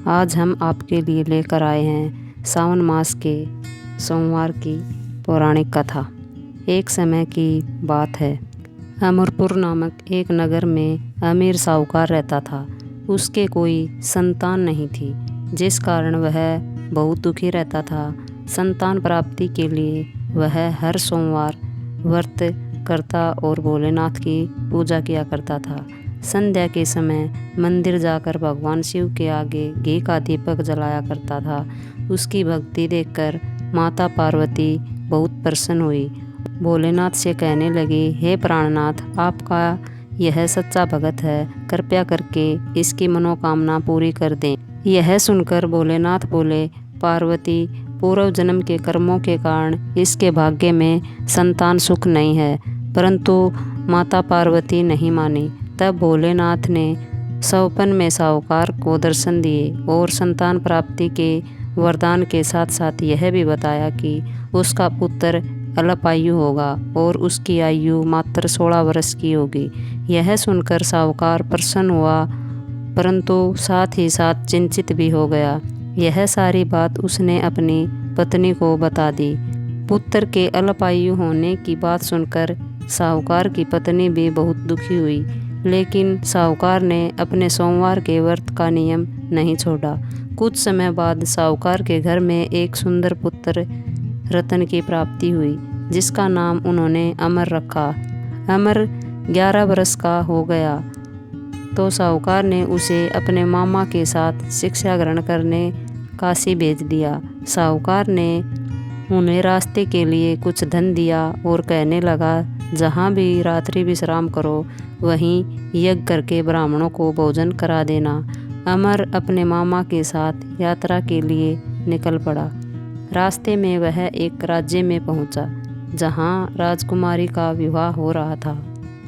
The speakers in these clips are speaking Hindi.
आज हम आपके लिए लेकर आए हैं सावन मास के सोमवार की पौराणिक कथा। एक समय की बात है। अमरपुर नामक एक नगर में अमीर साहूकार रहता था। उसके कोई संतान नहीं थी, जिस कारण वह बहुत दुखी रहता था। संतान प्राप्ति के लिए वह हर सोमवार व्रत करता और भोलेनाथ की पूजा किया करता था। संध्या के समय मंदिर जाकर भगवान शिव के आगे घी का दीपक जलाया करता था। उसकी भक्ति देखकर माता पार्वती बहुत प्रसन्न हुई। भोलेनाथ से कहने लगी, हे प्राणनाथ, आपका यह सच्चा भगत है, कृपया करके इसकी मनोकामना पूरी कर दें। यह सुनकर भोलेनाथ बोले, पार्वती, पूर्व जन्म के कर्मों के कारण इसके भाग्य में संतान सुख नहीं है। परंतु माता पार्वती नहीं मानी। तब भोलेनाथ ने सवपन में साहूकार को दर्शन दिए और संतान प्राप्ति के वरदान के साथ साथ यह भी बताया कि उसका पुत्र अल्पायु होगा और उसकी आयु मात्र 16 वर्ष की होगी। यह सुनकर साहूकार प्रसन्न हुआ, परंतु साथ ही साथ चिंतित भी हो गया। यह सारी बात उसने अपनी पत्नी को बता दी। पुत्र के अल्पायु होने की बात सुनकर साहूकार की पत्नी भी बहुत दुखी हुई, लेकिन साहूकार ने अपने सोमवार के व्रत का नियम नहीं छोड़ा। कुछ समय बाद साहूकार के घर में एक सुंदर पुत्र रतन की प्राप्ति हुई, जिसका नाम उन्होंने अमर रखा। अमर 11 वर्ष का हो गया तो साहूकार ने उसे अपने मामा के साथ शिक्षा ग्रहण करने काशी भेज दिया। साहूकार ने उन्हें रास्ते के लिए कुछ धन दिया और कहने लगा, जहाँ भी रात्रि विश्राम करो वहीं यज्ञ करके ब्राह्मणों को भोजन करा देना। अमर अपने मामा के साथ यात्रा के लिए निकल पड़ा। रास्ते में वह एक राज्य में पहुंचा, जहां राजकुमारी का विवाह हो रहा था।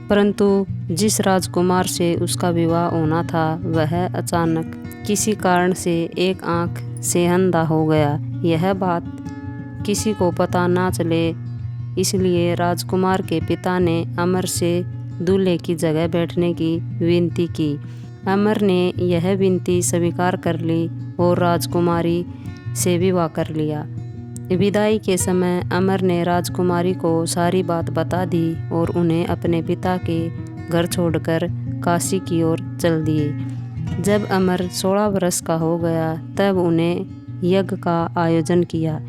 परंतु जिस राजकुमार से उसका विवाह होना था वह अचानक किसी कारण से एक आंख से अंधा हो गया। यह बात किसी को पता ना चले, इसलिए राजकुमार के पिता ने अमर से दूल्हे की जगह बैठने की विनती की। अमर ने यह विनती स्वीकार कर ली और राजकुमारी से विवाह कर लिया। विदाई के समय अमर ने राजकुमारी को सारी बात बता दी और उन्हें अपने पिता के घर छोड़कर काशी की ओर चल दिए। जब अमर 16 वर्ष का हो गया तब उन्हें यज्ञ का आयोजन किया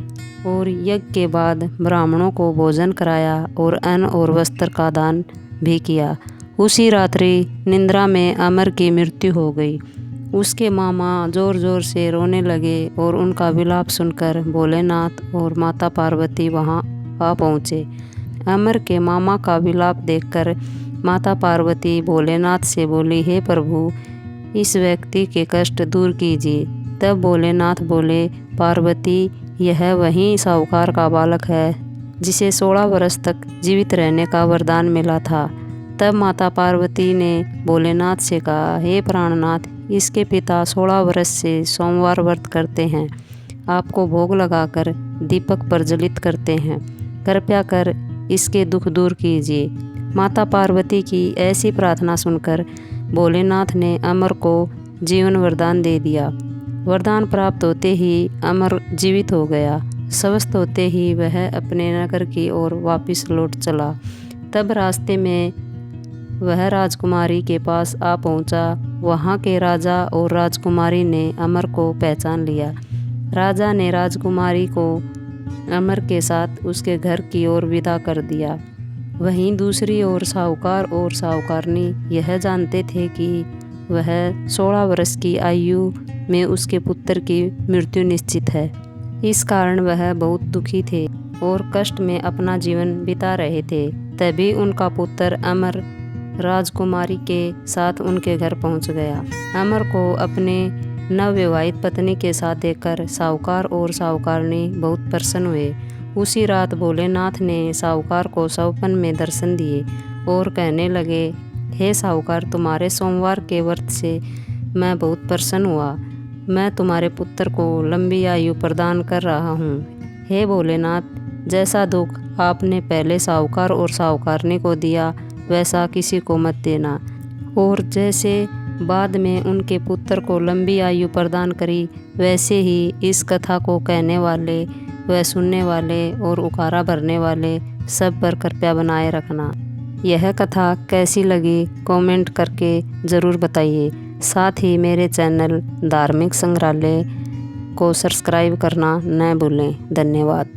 और यज्ञ के बाद ब्राह्मणों को भोजन कराया और अन्न और वस्त्र का दान भी किया। उसी रात्रि निद्रा में अमर की मृत्यु हो गई। उसके मामा जोर जोर से रोने लगे और उनका विलाप सुनकर भोलेनाथ और माता पार्वती वहां आ पहुँचे। अमर के मामा का विलाप देखकर माता पार्वती भोलेनाथ से बोली, हे प्रभु, इस व्यक्ति के कष्ट दूर कीजिए। तब भोलेनाथ बोले, पार्वती, यह वही साहूकार का बालक है जिसे 16 वर्ष तक जीवित रहने का वरदान मिला था। तब माता पार्वती ने भोलेनाथ से कहा, हे प्राणनाथ, इसके पिता 16 वर्ष से सोमवार व्रत करते हैं, आपको भोग लगाकर दीपक प्रज्वलित करते हैं, कृपया कर इसके दुख दूर कीजिए। माता पार्वती की ऐसी प्रार्थना सुनकर भोलेनाथ ने अमर को जीवन वरदान दे दिया। वरदान प्राप्त होते ही अमर जीवित हो गया। स्वस्थ होते ही वह अपने नगर की ओर वापस लौट चला। तब रास्ते में वह राजकुमारी के पास आ पहुंचा। वहां के राजा और राजकुमारी ने अमर को पहचान लिया। राजा ने राजकुमारी को अमर के साथ उसके घर की ओर विदा कर दिया। वहीं दूसरी ओर साहूकार और साहूकारनी यह जानते थे कि वह 16 वर्ष की आयु में उसके पुत्र की मृत्यु निश्चित है। इस कारण वह बहुत दुखी थे और कष्ट में अपना जीवन बिता रहे थे। तभी उनका पुत्र अमर राजकुमारी के साथ उनके घर पहुंच गया। अमर को अपने नवविवाहित पत्नी के साथ देखकर साहूकार और साहूकारनी बहुत प्रसन्न हुए। उसी रात भोलेनाथ ने साहूकार को सवपन में दर्शन दिए और कहने लगे, हे साहूकार, तुम्हारे सोमवार के व्रत से मैं बहुत प्रसन्न हुआ। मैं तुम्हारे पुत्र को लंबी आयु प्रदान कर रहा हूँ। हे भोलेनाथ, जैसा दुख आपने पहले साहूकार और साहूकारनी को दिया वैसा किसी को मत देना, और जैसे बाद में उनके पुत्र को लंबी आयु प्रदान करी, वैसे ही इस कथा को कहने वाले व सुनने वाले और उकारा भरने वाले सब पर कृपया बनाए रखना। यह कथा कैसी लगी कमेंट करके ज़रूर बताइए। साथ ही मेरे चैनल धार्मिक संग्रहालय को सब्सक्राइब करना न भूलें। धन्यवाद।